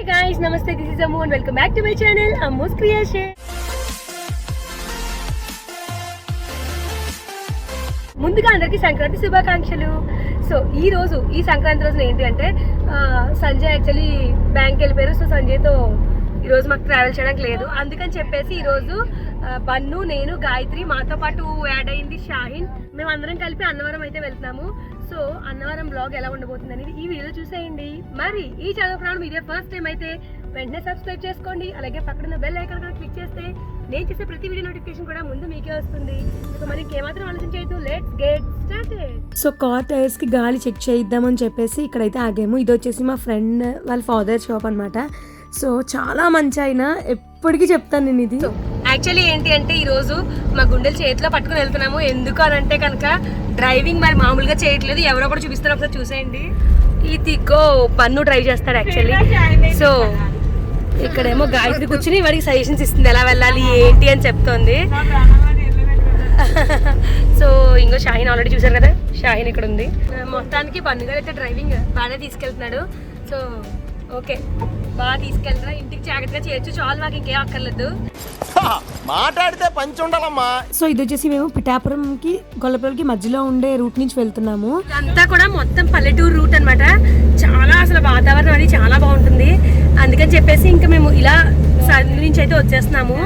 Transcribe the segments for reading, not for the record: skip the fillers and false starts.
guys, namaste. This is Ammu and welcome back to my channel, Ammu's Creation. ముందుగా అందరికీ సంక్రాంతి శుభాకాంక్షలు. So ఈ సంక్రాంతి రోజున ఏంటి అంటే సంజయ్ యాక్చువల్లీ బ్యాంక్ వెళ్ళిపోయారు. సో సంజయ్తో ఈరోజు మాకు ట్రావెల్ చేయడానికి లేదు. అందుకని చెప్పేసి ఈరోజు బన్ను, నేను, గాయత్రి, మాతో పాటు యాడ్ అయింది షాహిన్, మేము అందరం కలిపి అన్నవరం అయితే వెళ్తున్నాము. సో అన్నవరం బ్లాగ్ ఎలా ఉండబోతుంది అనేది ఈ వీడియో చూసేయండి. మరి ఈ ఛానల్ ప్రాణం మీడియా ఫస్ట్ టైం అయితే వెంటనే సబ్స్క్రైబ్ చేసుకోండి. అలాగే పక్కన బెల్ ఐకాన్ కూడా క్లిక్ చేస్తే నేను చేసే ప్రతి వీడియో నోటిఫికేషన్ కూడా ముందు మీకే వస్తుంది. సో మరి ఇంకేమాత్రం ఆలోచించలేదు, let's get started. So car tyres కి గాలి చెక్ చేయిద్దామని చెప్పేసి ఇక్కడైతే ఆగాము. ఇది వచ్చేసి మా ఫ్రెండ్ వాళ్ళ ఫాదర్ షాప్ అనమాట. సో చాలా మంచి అయినా ఎప్పటికీ చెప్తాను నేను ఇది. యాక్చువల్లీ ఏంటి అంటే ఈరోజు మా గుండెలు చేతిలో పట్టుకుని వెళ్తున్నాము. ఎందుకు అని అంటే కనుక డ్రైవింగ్ మరి మామూలుగా చేయట్లేదు, ఎవరో కూడా చూపిస్తారు, ఒకసారి చూసేయండి. ఈ తిక్కో పన్ను డ్రైవ్ చేస్తాడు యాక్చువల్లీ. సో ఇక్కడేమో గాయత్రి కూర్చుని వాడికి సజెషన్స్ ఇస్తుంది ఎలా వెళ్ళాలి ఏంటి అని చెప్తోంది. సో ఇంకో షాహిన్ ఆల్రెడీ చూసారు కదా, షాహిన్ ఇక్కడ ఉంది. మొత్తానికి పన్నుగా అయితే డ్రైవింగ్ బాగానే తీసుకెళ్తున్నాడు. సో ఓకే, బాగా తీసుకెళ్తున్నా, ఇంటికి జాగ్రత్తగా చేయొచ్చు, చాలు మాకు ఇంకేం అక్కర్లేదు. మాట్లాడితే పంచి ఉండాలమ్మా. సో ఇది వచ్చేసి మేము పిఠాపురంకి గొల్లపురంకి మధ్యలో ఉండే రూట్ నుంచి వెళ్తున్నాము. అంతా కూడా మొత్తం పల్లెటూరు రూట్ అనమాట. చాలా అసలు వాతావరణం అది చాలా బాగుంటుంది. అందుకని చెప్పేసి ఇంకా మేము ఇలా సందు నుంచి అయితే వచ్చేస్తున్నాము.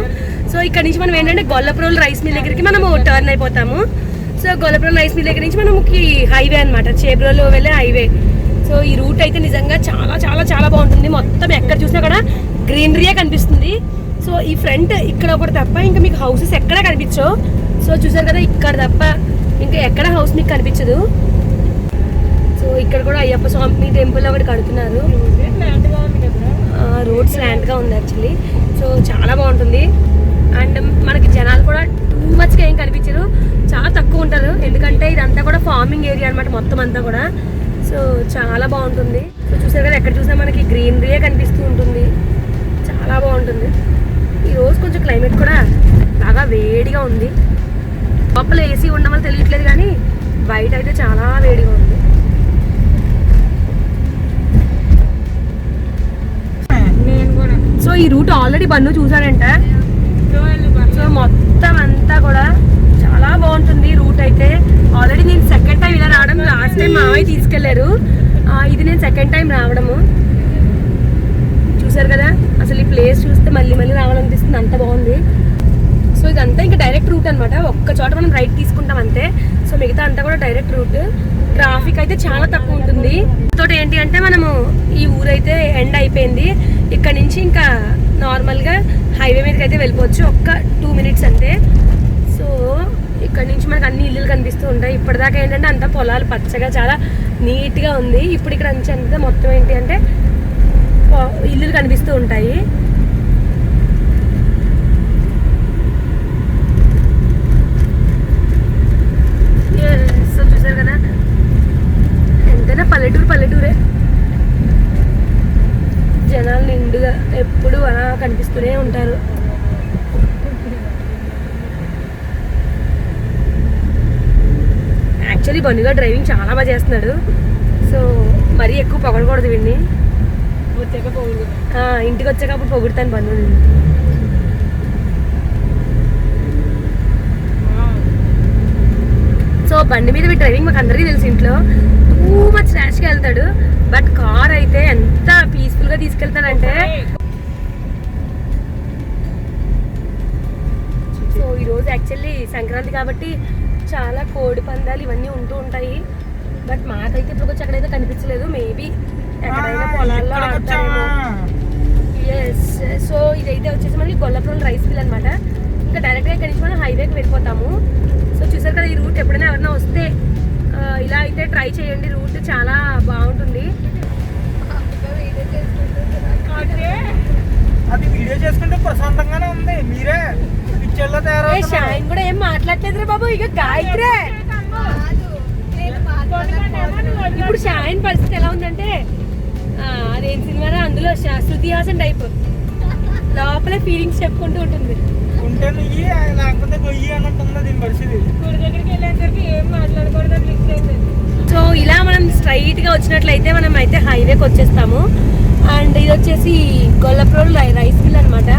సో ఇక్కడ నుంచి మనం ఏంటంటే గొల్లపురం రైస్ మిల్ దగ్గరికి మనము టర్న్ అయిపోతాము. సో గొల్లపురం రైస్ మిల్ దగ్గర నుంచి మనకి హైవే అనమాట, చేబ్రోలు వెళ్ళే హైవే. సో ఈ రూట్ అయితే నిజంగా చాలా చాలా చాలా బాగుంటుంది. మొత్తం ఎక్కడ చూసినా కూడా గ్రీనరీయే కనిపిస్తుంది. సో ఈ ఫ్రంట్ ఇక్కడ ఒకటి తప్ప ఇంకా మీకు హౌసెస్ ఎక్కడ కనిపించవు. సో చూసారు కదా, ఇక్కడ తప్ప ఇంకా ఎక్కడ హౌస్ మీకు కనిపించదు. సో ఇక్కడ కూడా అయ్యప్ప స్వామి టెంపుల్ ఒకటి కడుతున్నారు. రోడ్ స్లాంట్గా ఉంది యాక్చువల్లీ. సో చాలా బాగుంటుంది. అండ్ మనకి జనాలు కూడా టూ మచ్గా ఏం కనిపించరు, చాలా తక్కువ ఉంటారు. ఎందుకంటే ఇదంతా కూడా ఫార్మింగ్ ఏరియా అనమాట మొత్తం అంతా కూడా. సో చాలా బాగుంటుంది. సో చూసారు కదా, ఎక్కడ చూసినా మనకి గ్రీనరీయే కనిపిస్తూ ఉంటుంది, చాలా బాగుంటుంది. ఈరోజు కొంచెం క్లైమేట్ కూడా బాగా వేడిగా ఉంది. లోపల ఏసీ ఉండడం వల్ల తెలియట్లేదు కానీ బయట అయితే చాలా వేడిగా ఉంది. సో ఈ రూట్ ఆల్రెడీ బన్ను చూసాడంట. సో మొత్తం అంతా కూడా చాలా బాగుంటుంది రూట్ అయితే. ఆల్రెడీ నేను సెకండ్ టైం ఇలా రావడం, లాస్ట్ టైం మావయ్య తీసుకెళ్లారు, ఇది నేను సెకండ్ టైం రావడము. చూసారు కదా, అసలు ఈ ప్లేస్ చూస్తే మళ్ళీ మళ్ళీ రావాలనిపిస్తుంది, అంత బాగుంది. సో ఇదంతా ఇంకా డైరెక్ట్ రూట్ అనమాట. ఒక్క చోట మనం రైట్ తీసుకుంటాం అంతే. సో మిగతా అంతా కూడా డైరెక్ట్ రూట్. ట్రాఫిక్ అయితే చాలా తక్కువ ఉంటుంది. తోటి ఏంటి అంటే మనము ఈ ఊరైతే ఎండ్ అయిపోయింది. ఇక్కడ నుంచి ఇంకా నార్మల్గా హైవే మీదకి అయితే వెళ్ళిపోవచ్చు, ఒక్క 2 minutes అంతే. సో ఇక్కడ నుంచి మనకు అన్ని ఇల్లులు కనిపిస్తూ ఉంటాయి. ఇప్పటిదాకా ఏంటంటే అంతా పొలాలు పచ్చగా చాలా నీట్గా ఉంది. ఇప్పుడు ఇక్కడ అంతా మొత్తం ఏంటి అంటే ఇల్లులు కనిపిస్తూ ఉంటాయి. సో చూసారు కదా, ఎంతైనా పల్లెటూరే. జనాలు నిండుగా ఎప్పుడు అలా కనిపిస్తూనే ఉంటారు. యాక్చువల్లీ బన్నుగా డ్రైవింగ్ చాలా బాగా చేస్తున్నాడు. సో మరీ ఎక్కువ పొగడకూడదు వీడిని, ఇంటికి వచ్చాక అప్పుడు పొగుడుతాను బన్ను. సో బండి మీద డ్రైవింగ్ మాకు అందరికీ తెలుసు, ఇంట్లో టూ మచ్ ర్యాష్గా వెళ్తాడు. బట్ కార్ అయితే ఎంత పీస్ఫుల్గా తీసుకెళ్తాడంటే. సో ఈరోజు యాక్చువల్లీ సంక్రాంతి కాబట్టి చాలా కోడి పందాలు ఇవన్నీ ఉంటూ ఉంటాయి. బట్ మాకైతే ఇప్పుడు వచ్చి అక్కడైతే కనిపించలేదు. మేబీ ఎక్కడైనా పొలాల్లో ఆడతారేమో. ఎస్. సో ఇదైతే వచ్చేసి మనకి గొల్లపురం రైస్ మిల్ అనమాట. ఇంకా డైరెక్ట్గా ఇక్కడి నుంచి మనం హైవేకి వెళ్ళిపోతాము. సో చూసారు కదా, ఈ రూట్ ఎప్పుడైనా ఎవరైనా వస్తే ఇలా అయితే ట్రై చేయండి. రూట్ చాలా బాగుంటుంది. అది వీడియో చేసుకుంటే ప్రశాంతంగానే ఉంది. మీరే పిక్చర్లో తయారు. షాయిన్ కూడా ఏం మాట్లాడలేదు బాబు. ఇక గాయత్రే ఇప్పుడు షాయిన్ పరిస్థితి ఎలా ఉందంటే అదేం సినిమా అందులో శృతి హాసన్ టైప్ లోపల ఫీలింగ్స్ చెప్పుకుంటూ ఉంటుంది. ఉంటే నువ్వు లేకపోతే గొయ్యి అని ఉంటుంది దీని పరిస్థితి. దగ్గరికి వెళ్ళేసరికి ఏం మాట్లాడకూడదు. సో ఇలా మనం స్ట్రైట్ గా వచ్చినట్లయితే మనం అయితే హైవేకి వచ్చేస్తాము. అండ్ ఇది వచ్చేసి గొల్లప్రోల్ రైస్ మిల్ అనమాట.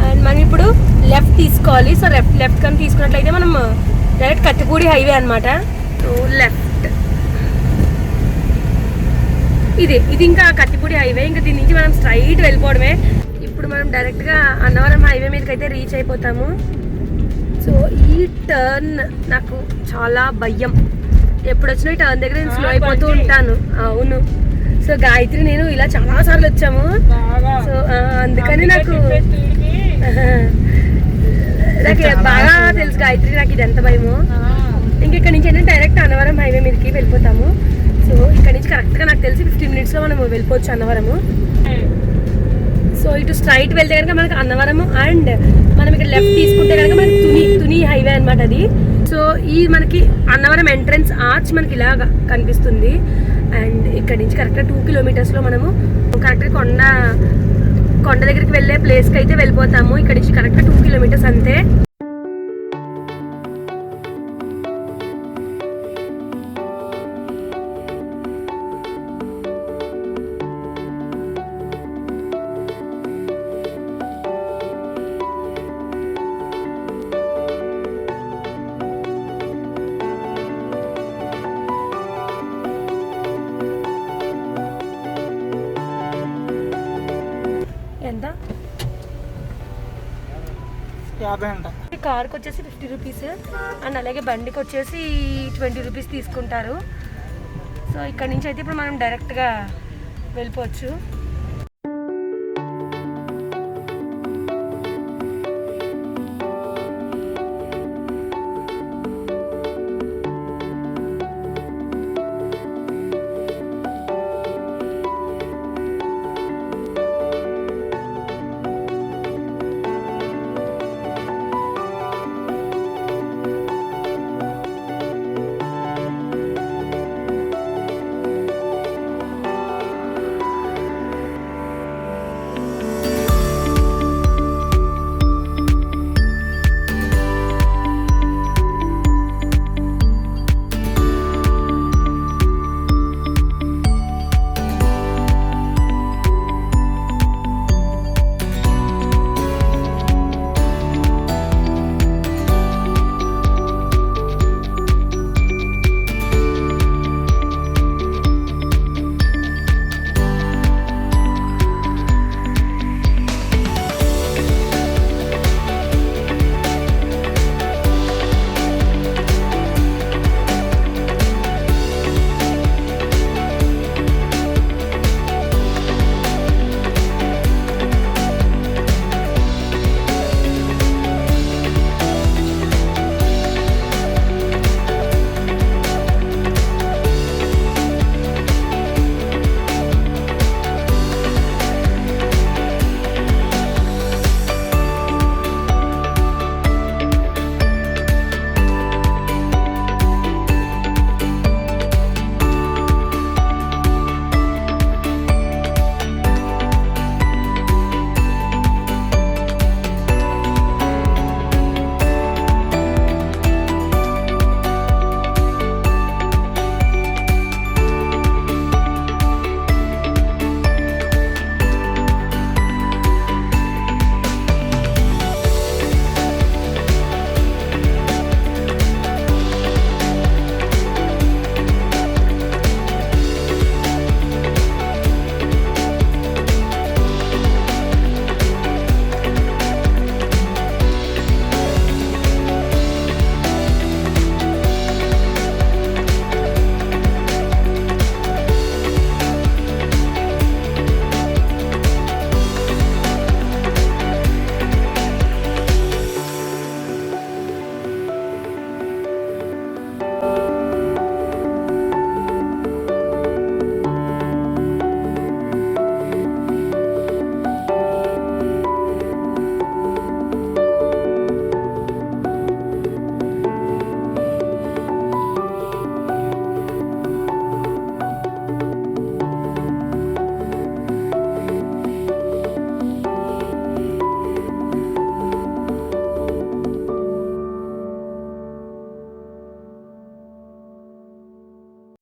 అండ్ మనం ఇప్పుడు లెఫ్ట్ తీసుకోవాలి. సో లెఫ్ట్ కానీ తీసుకున్నట్లయితే మనం డైరెక్ట్ కత్తిపూడి హైవే అనమాట. సో లెఫ్ట్ ఇది ఇంకా కత్తిపూడి హైవే. ఇంకా దీని నుంచి మనం స్ట్రైట్ వెళ్ళిపోవడమే. ఇప్పుడు మనం డైరెక్ట్గా అన్నవరం హైవే మీదకి అయితే రీచ్ అయిపోతాము. సో ఈ టర్న్ నాకు చాలా భయం. ఎప్పుడు వచ్చినా ఈ టర్న్ దగ్గర నేను స్లో అయిపోతూ ఉంటాను. అవును. సో గాయత్రి నేను ఇలా చాలా సార్లు వచ్చాము. సో అందుకని నాకు బాగా తెలుసు గాయత్రి నాకు ఇది ఎంత భయమో. ఇక్కడ నుంచి ఏంటంటే డైరెక్ట్ అన్నవరం హైవే మీదకి వెళ్ళిపోతాము. సో ఇక్కడ నుంచి కరెక్ట్గా నాకు తెలిసి 15 minutesలో మనం వెళ్ళిపోవచ్చు అన్నవరము. సో ఇటు స్ట్రైట్ వెళ్తే కనుక మనకి అన్నవరము, అండ్ మనం ఇక్కడ లెఫ్ట్ తీసుకుంటే కనుక మనకి తుని హైవే అనమాట అది. సో ఈ మనకి అన్నవరం ఎంట్రన్స్ ఆర్చ్ మనకి ఇలాగ కనిపిస్తుంది. అండ్ ఇక్కడ నుంచి కరెక్ట్గా 2 kilometers మనము కరెక్ట్గా కొండ దగ్గరికి వెళ్ళే ప్లేస్కి అయితే వెళ్ళిపోతాము. ఇక్కడ నుంచి కరెక్ట్గా 2 kilometers అంతే. ఎంత? 50 అంట. కార్కి వచ్చేసి 50 rupees అండ్ అలాగే బండికి వచ్చేసి 20 rupees తీసుకుంటారు. సో ఇక్కడ నుంచి అయితే ఇప్పుడు మనం డైరెక్ట్గా వెళ్ళిపోవచ్చు.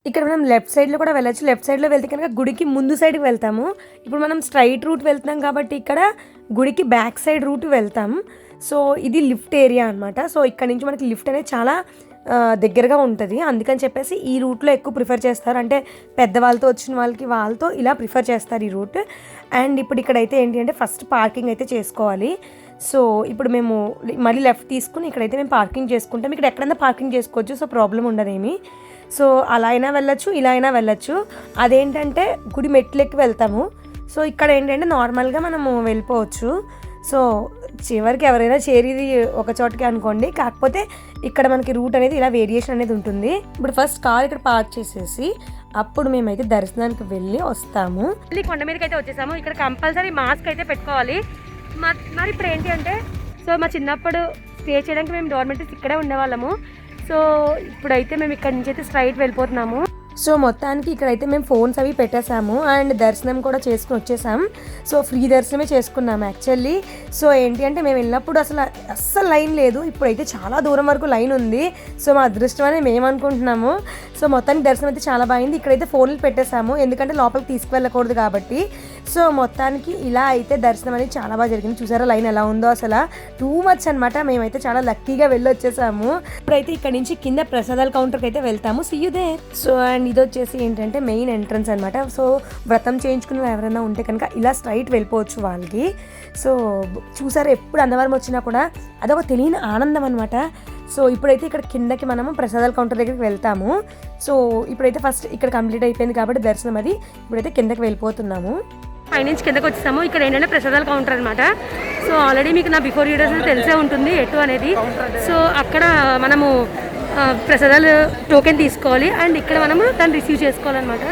ఇక్కడ మనం లెఫ్ట్ సైడ్లో కూడా వెళ్ళచ్చు. లెఫ్ట్ సైడ్లో వెళ్తే కనుక గుడికి ముందు సైడ్కి వెళ్తాము. ఇప్పుడు మనం స్ట్రైట్ రూట్ వెళ్తున్నాం కాబట్టి ఇక్కడ గుడికి బ్యాక్ సైడ్ రూట్ వెళ్తాం. సో ఇది లిఫ్ట్ ఏరియా అనమాట. సో ఇక్కడ నుంచి మనకి లిఫ్ట్ అనేది చాలా దగ్గరగా ఉంటుంది. అందుకని చెప్పేసి ఈ రూట్లో ఎక్కువ ప్రిఫర్ చేస్తారు. అంటే పెద్దవాళ్ళతో వచ్చిన వాళ్ళతో ఇలా ప్రిఫర్ చేస్తారు ఈ రూట్. అండ్ ఇప్పుడు ఇక్కడైతే ఏంటి అంటే ఫస్ట్ పార్కింగ్ అయితే చేసుకోవాలి. సో ఇప్పుడు మేము మళ్ళీ లెఫ్ట్ తీసుకుని ఇక్కడైతే మేము పార్కింగ్ చేసుకుంటాం. ఇక్కడ ఎక్కడైనా పార్కింగ్ చేసుకోవచ్చు. So problem ఉండదేమి. సో అలా అయినా వెళ్ళచ్చు, ఇలా అయినా వెళ్ళచ్చు. అదేంటంటే గుడి మెట్లెక్కి వెళ్తాము. సో ఇక్కడ ఏంటంటే నార్మల్గా మనము వెళ్ళిపోవచ్చు. సో చివరికి ఎవరైనా చేరేది ఒక చోటకి అనుకోండి. కాకపోతే ఇక్కడ మనకి రూట్ అనేది ఇలా వేరియేషన్ అనేది ఉంటుంది. ఇప్పుడు ఫస్ట్ కార్ ఇక్కడ పార్క్ చేసేసి అప్పుడు మేమైతే దర్శనానికి వెళ్ళి వస్తాము. మళ్ళీ కొండ మీదకి అయితే వచ్చేసాము. ఇక్కడ కంపల్సరీ మాస్క్ అయితే పెట్టుకోవాలి. మరి ఇప్పుడు ఏంటి అంటే సో మా చిన్నప్పుడు స్టే చేయడానికి మేము గవర్నమెంట్ ఇక్కడే ఉండేవాళ్ళము. సో ఇప్పుడైతే మేము ఇక్కడ నుంచి అయితే స్ట్రైట్ వెళ్ళిపోతున్నాము. సో మొత్తానికి ఇక్కడైతే మేము ఫోన్స్ అవి పెట్టేసాము అండ్ దర్శనం కూడా చేసుకుని వచ్చేసాం. సో ఫ్రీ దర్శనమే చేసుకున్నాము యాక్చువల్లీ. సో ఏంటి అంటే మేము వెళ్ళినప్పుడు అస్సలు లైన్ లేదు. ఇప్పుడైతే చాలా దూరం వరకు లైన్ ఉంది. సో మా అదృష్టం అని మేము అనుకుంటున్నాము. సో మొత్తానికి దర్శనం అయితే చాలా బాగుంది. ఇక్కడైతే ఫోన్లు పెట్టేసాము ఎందుకంటే లోపలికి తీసుకువెళ్ళకూడదు కాబట్టి. సో మొత్తానికి ఇలా అయితే దర్శనం అనేది చాలా బాగా జరిగింది. చూసారా లైన్ ఎలా ఉందో, అసలు టూ మచ్ అనమాట. మేమైతే చాలా లక్కీగా వెళ్ళి వచ్చేసాము. ఇప్పుడైతే ఇక్కడ నుంచి కింద ప్రసాదాల కౌంటర్కి అయితే వెళ్తాము. See you there. So and ఇది వచ్చేసి ఏంటంటే మెయిన్ ఎంట్రన్స్ అనమాట. సో వ్రతం చేయించుకున్న ఎవరైనా ఉంటే కనుక ఇలా స్ట్రైట్ వెళ్ళిపోవచ్చు వాళ్ళకి. సో చూసారా ఎప్పుడు అన్నవరం వచ్చినా కూడా అదొక తెలియని ఆనందం అనమాట. సో ఇప్పుడైతే ఇక్కడ కిందకి మనము ప్రసాదాల కౌంటర్ దగ్గరికి వెళ్తాము. సో ఇప్పుడైతే ఫస్ట్ ఇక్కడ కంప్లీట్ అయిపోయింది కాబట్టి దర్శనం అది. ఇప్పుడైతే కిందకి వెళ్ళిపోతున్నాము. పైనుంచి కిందకి వచ్చేసాము. ఇక్కడ ఏంటంటే ప్రసాదాల కౌంటర్ అనమాట. సో ఆల్రెడీ మీకు నా బిఫోర్ వీడియోస్ తెలిసే ఉంటుంది ఎటు అనేది. సో అక్కడ మనము ప్రసాదాలు టోకెన్ తీసుకోవాలి అండ్ ఇక్కడ మనము దాన్ని రిసీవ్ చేసుకోవాలన్నమాట.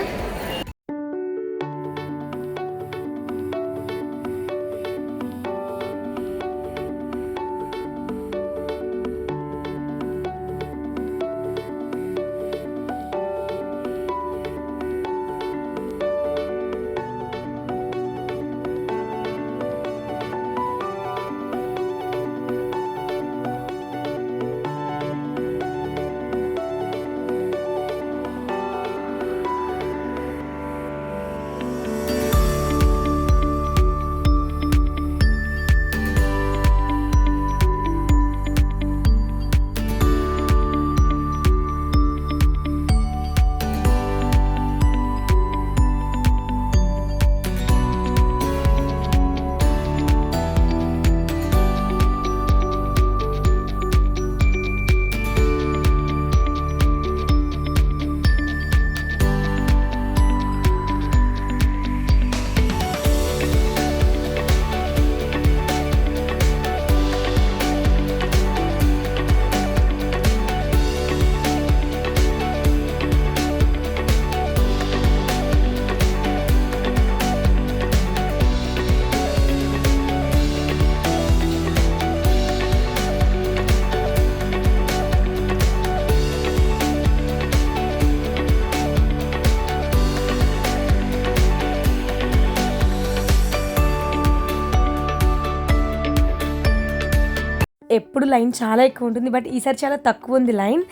ఎప్పుడు లైన్ చాలా ఎక్కువ ఉంటుంది, బట్ ఈసారి చాలా తక్కువ ఉంది లైన్.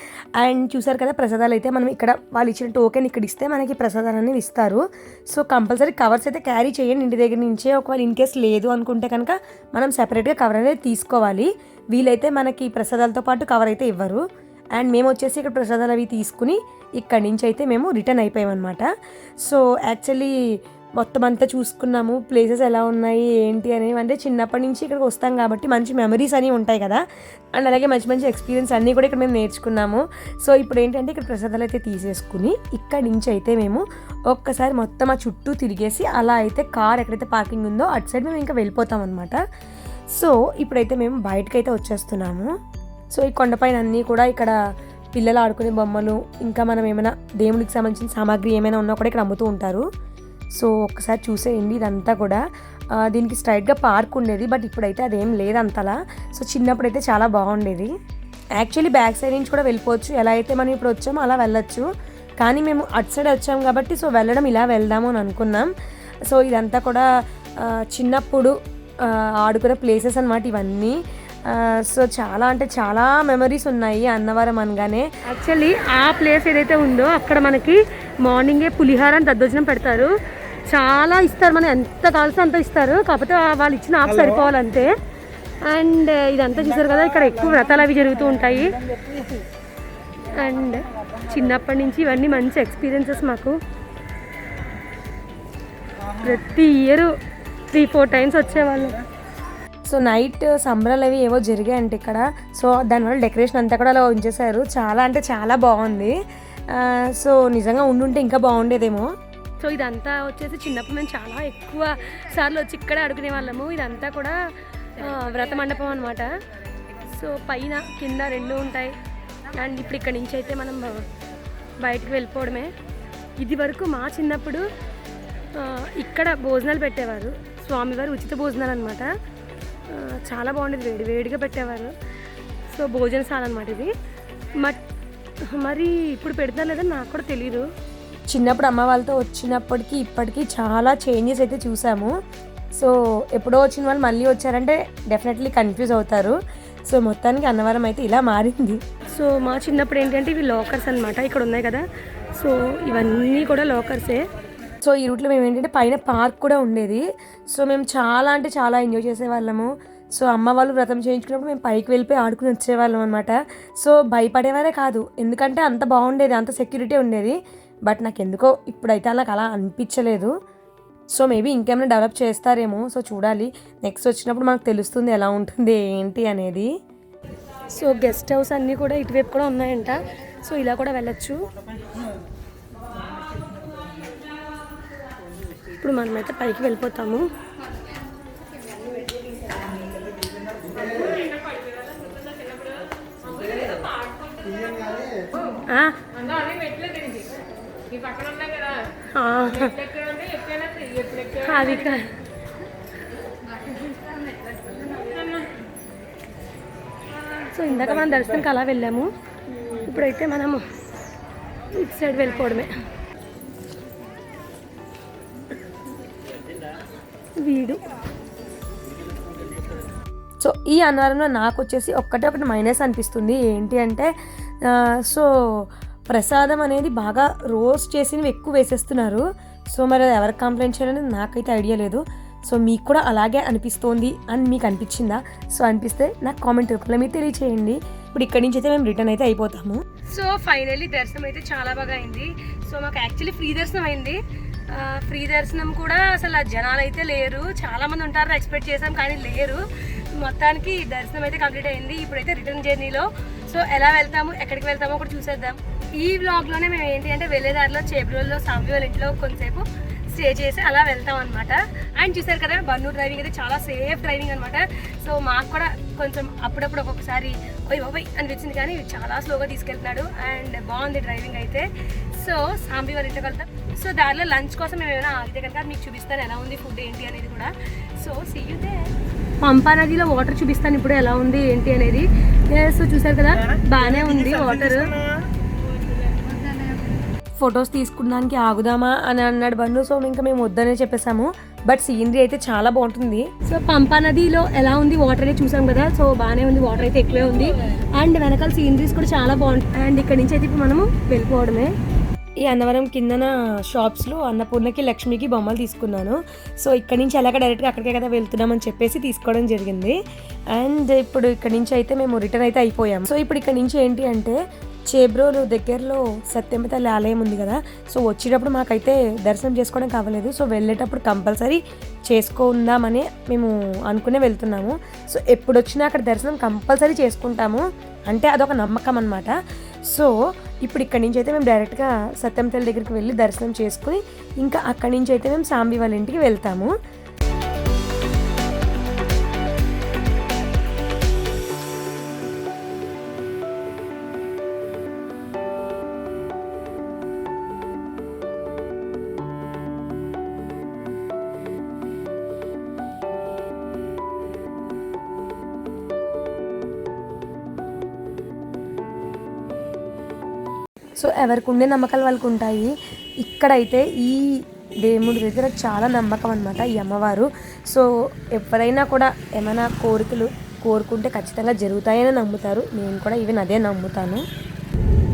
అండ్ చూసారు కదా ప్రసాదాలు అయితే మనం ఇక్కడ వాళ్ళు ఇచ్చిన టోకెన్ ఇక్కడ ఇస్తే మనకి ప్రసాదాలు అనేవి ఇస్తారు. సో కంపల్సరీ కవర్స్ అయితే క్యారీ చేయండి ఇంటి దగ్గర నుంచే. ఒకవేళ ఇన్ కేస్ లేదు అనుకుంటే కనుక మనం సెపరేట్గా కవర్ అనేది తీసుకోవాలి. వీలైతే మనకి ప్రసాదాలతో పాటు కవర్ అయితే ఇవ్వరు. అండ్ మేము వచ్చేసి ఇక్కడ ప్రసాదాలు అవి తీసుకుని ఇక్కడి నుంచి అయితే మేము రిటర్న్ అయిపోయామన్నమాట. సో యాక్చువల్లీ మొత్తం అంతా చూసుకున్నాము, ప్లేసెస్ ఎలా ఉన్నాయి ఏంటి అనేవి. అంటే చిన్నప్పటి నుంచి ఇక్కడికి వస్తాం కాబట్టి మంచి మెమరీస్ అనేవి ఉంటాయి కదా, అండ్ అలాగే మంచి మంచి ఎక్స్పీరియన్స్ అన్నీ కూడా ఇక్కడ మేము నేర్చుకున్నాము. సో ఇప్పుడు ఏంటంటే ఇక్కడ ప్రసాదాలు అయితే తీసేసుకుని ఇక్కడి నుంచి అయితే మేము ఒక్కసారి మొత్తం ఆ చుట్టూ తిరిగేసి అలా అయితే కార్ ఎక్కడైతే పార్కింగ్ ఉందో అటు సైడ్ మేము ఇంకా వెళ్ళిపోతాం అనమాట. సో ఇప్పుడైతే మేము బయటకైతే వచ్చేస్తున్నాము. సో ఈ కొండపైన అన్నీ కూడా ఇక్కడ పిల్లలు ఆడుకునే బొమ్మలు, ఇంకా మనం ఏమైనా దేవుడికి సంబంధించిన సామాగ్రి ఏమైనా ఉన్నా కూడా ఇక్కడ అమ్ముతూ ఉంటారు. సో ఒక్కసారి చూసేయండి ఇదంతా కూడా. దీనికి స్ట్రైట్గా పార్క్ ఉండేది, బట్ ఇప్పుడైతే అదేం లేదు అంతలా. సో చిన్నప్పుడైతే చాలా బాగుండేది. యాక్చువల్లీ బ్యాక్ సైడ్ నుంచి కూడా వెళ్ళిపోవచ్చు, ఎలా అయితే మనం ఇప్పుడు వచ్చామో అలా వెళ్ళొచ్చు. కానీ మేము అటు సైడ్ వచ్చాము కాబట్టి సో వెళ్ళడం ఇలా వెళ్దాము అని అనుకున్నాం. సో ఇదంతా కూడా చిన్నప్పుడు ఆడుకునే ప్లేసెస్ అన్నమాట ఇవన్నీ. సో చాలా అంటే చాలా మెమరీస్ ఉన్నాయి అన్నవరం అనగానే. యాక్చువల్లీ ఆ ప్లేస్ ఏదైతే ఉందో అక్కడ మనకి మార్నింగే పులిహార అని దద్దోజనం పెడతారు. చాలా ఇస్తారు, మనం ఎంత కావాల్సి అంత ఇస్తారు, కాకపోతే వాళ్ళు ఇచ్చిన ఆఫ్ సరిపోవాలంతే. అండ్ ఇదంతా చూసారు కదా, ఇక్కడ ఎక్కువ వ్రతాలు అవి జరుగుతూ ఉంటాయి. అండ్ చిన్నప్పటి నుంచి ఇవన్నీ మంచి ఎక్స్పీరియన్సెస్ మాకు. ప్రతి ఇయర్ 3-4 టైమ్స్ వచ్చేవాళ్ళం. సో నైట్ సంబరాలు అవి ఏవో జరిగాయంటే ఇక్కడ. సో దానివల్ల డెకరేషన్ అంతా కూడా అలా ఉంచేశారు. చాలా అంటే చాలా బాగుంది. సో నిజంగా ఉండుంటే ఇంకా బాగుండేదేమో. సో ఇదంతా వచ్చేసి చిన్నప్పుడు మేము చాలా ఎక్కువ సార్లు వచ్చి ఇక్కడే అడుగునే వాళ్ళము. ఇదంతా కూడా వ్రత మండపం అనమాట. సో పైన కింద 2 ఉంటాయి. అండ్ ఇప్పుడు ఇక్కడ నుంచి అయితే మనం బయటకు వెళ్ళిపోవడమే. ఇది వరకు మా చిన్నప్పుడు ఇక్కడ భోజనాలు పెట్టేవారు, స్వామివారు ఉచిత భోజనాలు అనమాట. చాలా బాగుండేది, వేడిగా పెట్టేవారు. సో భోజనశాల అనమాట ఇది. మరి ఇప్పుడు పెడతారు లేదని నాకు కూడా తెలీదు. చిన్నప్పుడు అమ్మ వాళ్ళతో వచ్చినప్పటికీ ఇప్పటికీ చాలా చేంజెస్ అయితే చూసాము. సో ఎప్పుడో వచ్చిన వాళ్ళు మళ్ళీ వచ్చారంటే డెఫినెట్లీ కన్ఫ్యూజ్ అవుతారు. సో మొత్తానికి అన్నవరం అయితే ఇలా మారింది. సో మా చిన్నప్పుడు ఏంటంటే ఇవి లాకర్స్ అనమాట, ఇక్కడ ఉన్నాయి కదా. సో ఇవన్నీ కూడా లాకర్సే. సో ఈ రూట్లో మేము ఏంటంటే పైన పార్క్ కూడా ఉండేది. సో మేము చాలా అంటే చాలా ఎంజాయ్ చేసేవాళ్ళము. సో అమ్మ వాళ్ళు వ్రతం చేయించుకున్నప్పుడు మేము పైకి వెళ్ళిపోయి ఆడుకుని వచ్చేవాళ్ళం అనమాట. సో భయపడేవారే కాదు, ఎందుకంటే అంత బాగుండేది, అంత సెక్యూరిటీ ఉండేది. బట్ నాకు ఎందుకో ఇప్పుడైతే నాకు అలా అనిపించలేదు. సో మేబీ ఇంకేమైనా డెవలప్ చేస్తారేమో. సో చూడాలి, నెక్స్ట్ వచ్చినప్పుడు మనకు తెలుస్తుంది ఎలా ఉంటుంది ఏంటి అనేది. సో గెస్ట్ హౌస్ అన్నీ కూడా ఇటువైపు కూడా ఉన్నాయంట. సో ఇలా కూడా వెళ్ళచ్చు. ఇప్పుడు మనమైతే పైకి వెళ్ళిపోతాము. అది సో ఇందాక మనం దర్శనంకి అలా వెళ్ళాము. ఇప్పుడైతే మనము ఇటు సైడ్ వెళ్ళిపోవడమే. వీడు సో ఈ అన్నవరంలో నాకు వచ్చేసి ఒకటి మైనస్ అనిపిస్తుంది. ఏంటి అంటే సో ప్రసాదం అనేది బాగా రోస్ట్ చేసినవి ఎక్కువ వేసేస్తున్నారు. సో మరి ఎవరికి కంప్లైంట్ చేయాలనేది నాకైతే ఐడియా లేదు. సో మీకు కూడా అలాగే అనిపిస్తోంది అని మీకు అనిపించిందా? సో అనిపిస్తే నాకు కామెంట్ రూపంలో మీరు తెలియచేయండి. ఇప్పుడు ఇక్కడి నుంచి అయితే మేము రిటర్న్ అయితే అయిపోతాము. సో ఫైనల్లీ దర్శనం అయితే చాలా బాగా అయింది. సో మాకు యాక్చువల్లీ ఫ్రీ దర్శనం అయింది. ఫ్రీ దర్శనం కూడా అసలు జనాలు అయితే లేరు, చాలామంది ఉంటారు ఎక్స్పెక్ట్ చేసాం కానీ లేరు. మొత్తానికి దర్శనం అయితే కంప్లీట్ అయింది. ఇప్పుడైతే రిటర్న్ జర్నీలో సో ఎలా వెళ్తాము, ఎక్కడికి వెళ్తామో కూడా చూసేద్దాం. ఈ వ్లాగ్లోనే మేము ఏంటి అంటే వెళ్ళేదారిలో చేబ్రోల్లో సాంబి వాళ్ళ ఇంట్లో కొంతసేపు స్టే చేసి అలా వెళ్తాం అనమాట. అండ్ చూసారు కదా బన్ను డ్రైవింగ్ అయితే చాలా సేఫ్ డ్రైవింగ్ అనమాట. సో మాకు కూడా కొంచెం అప్పుడప్పుడు ఒక్కొక్కసారి ఓయ్ బాబాయ్ అనిపించింది, కానీ చాలా స్లోగా తీసుకెళ్తున్నాడు. అండ్ బాగుంది డ్రైవింగ్ అయితే. సో సాంబి వాళ్ళ ఇంట్లోకి వెళ్తాం. సో దారిలో లంచ్ కోసం మేము ఏమైనా ఆగితే కనుక మీకు చూపిస్తాను ఎలా ఉంది ఫుడ్ ఏంటి అనేది కూడా. So see you there. Pampa నదిలో వాటర్ చూపిస్తాను ఇప్పుడు ఎలా ఉంది ఏంటి అనేది. సో చూసారు కదా బాగానే ఉంది వాటర్. ఫొటోస్ తీసుకున్నానికి ఆగుదామా అని అన్నాడు బండు. సో ఇంకా మేము వద్దనే చెప్పేసాము. బట్ సీనరీ అయితే చాలా బాగుంటుంది. సో పంపా నదిలో ఎలా ఉంది వాటర్ అనేది చూసాం కదా. సో బాగానే ఉంది, వాటర్ అయితే ఎక్కువే ఉంది. అండ్ వెనకాల సీనరీస్ కూడా చాలా బాగుంటాయి. అండ్ ఇక్కడ నుంచి అయితే ఇప్పుడు మనము వెళ్ళిపోవడమే. ఈ అన్నవరం కిందన షాప్స్లో అన్నపూర్ణకి లక్ష్మికి బొమ్మలు తీసుకున్నాను. సో ఇక్కడ నుంచి అలాగే డైరెక్ట్గా అక్కడికే కదా వెళ్తున్నామని చెప్పేసి తీసుకోవడం జరిగింది. అండ్ ఇప్పుడు ఇక్కడ నుంచి అయితే మేము రిటర్న్ అయితే అయిపోయాము. సో ఇప్పుడు ఇక్కడ నుంచి ఏంటి అంటే చేబ్రోలు దగ్గరలో సత్యమ్మ తల్లి ఆలయం ఉంది కదా. సో వచ్చేటప్పుడు మాకైతే దర్శనం చేసుకోవడం కావలేదు. సో వెళ్ళేటప్పుడు కంపల్సరీ చేసుకుందామని మేము అనుకునే వెళ్తున్నాము. సో ఎప్పుడు వచ్చినా అక్కడ దర్శనం కంపల్సరీ చేసుకుంటాము, అంటే అదొక నమ్మకం అనమాట. సో ఇప్పుడు ఇక్కడి నుంచి అయితే మేము డైరెక్ట్గా సత్యమ్మ తల్లి దగ్గరికి వెళ్ళి దర్శనం చేసుకుని ఇంకా అక్కడి నుంచి అయితే మేము సాంబి వాళ్ళ ఇంటికి వెళ్తాము. సో ఎవరికి ఉండే నమ్మకాలు వాళ్ళకు ఉంటాయి. ఇక్కడైతే ఈ దేవుడి దగ్గర చాలా నమ్మకం అనమాట ఈ అమ్మవారు. సో ఎవరైనా కూడా ఏమైనా కోరికలు కోరుకుంటే ఖచ్చితంగా జరుగుతాయని నమ్ముతారు. నేను కూడా ఈవెన్ అదే నమ్ముతాను.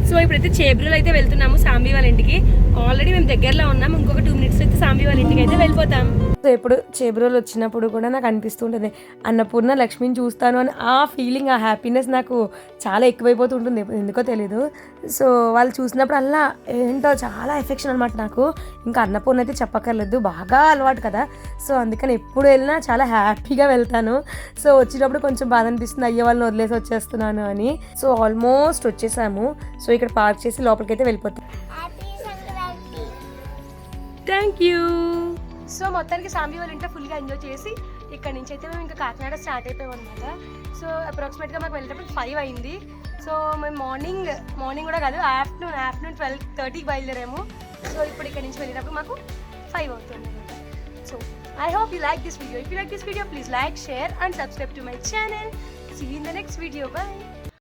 సో ఇప్పుడైతే చేబ్రోలు అయితే వెళ్తున్నాము సాంబి వాళ్ళ ఇంటికి. ఆల్రెడీ మేము దగ్గరలో ఉన్నాం, ఇంకొక 2 minutes అయితే సాంబి వాళ్ళ ఇంటికి అయితే వెళ్ళిపోతాం. సో ఎప్పుడు చేబ్రోలు వచ్చినప్పుడు కూడా నాకు అనిపిస్తుంటుంది అన్నపూర్ణ లక్ష్మిని చూస్తాను అని. ఆ ఫీలింగ్, ఆ హ్యాపీనెస్ నాకు చాలా ఎక్కువైపోతుంటుంది, ఎందుకో తెలీదు. సో వాళ్ళు చూసినప్పుడు అలా ఏంటో చాలా ఎఫెక్షన్ అనమాట నాకు. ఇంకా అన్నపూర్ణ అయితే చెప్పక్కర్లేదు, బాగా అలవాటు కదా. సో అందుకని ఎప్పుడు వెళ్ళినా చాలా హ్యాపీగా వెళ్తాను. సో వచ్చినప్పుడు కొంచెం బాధ అనిపిస్తుంది, అయ్యే వాళ్ళని వదిలేసి వచ్చేస్తున్నాను అని. సో ఆల్మోస్ట్ వచ్చేసాము. సో ఇక్కడ పార్క్ చేసి లోపలికి అయితే వెళ్ళిపోతాం. Thank you. సో మొత్తానికి సాంబి వాళ్ళ ఇంట్లో ఫుల్గా ఎంజాయ్ చేసి ఇక్కడ నుంచి అయితే మేము ఇంకా కాకినాడ స్టార్ట్ అయిపోయాం అనమాట. సో అప్రాక్సిమేట్గా మాకు వెళ్ళేటప్పుడు 5 అయింది. సో మేము మార్నింగ్ కూడా కాదు, ఆఫ్టర్నూన్ 12:30కి బయలుదేరాము. సో ఇప్పుడు ఇక్కడ నుంచి వెళ్ళేటప్పుడు మాకు 5 అవుతుంది అనమాట. So I hope you like this video. If you like this video, please like, share and subscribe to my channel. See you in the next video. Bye.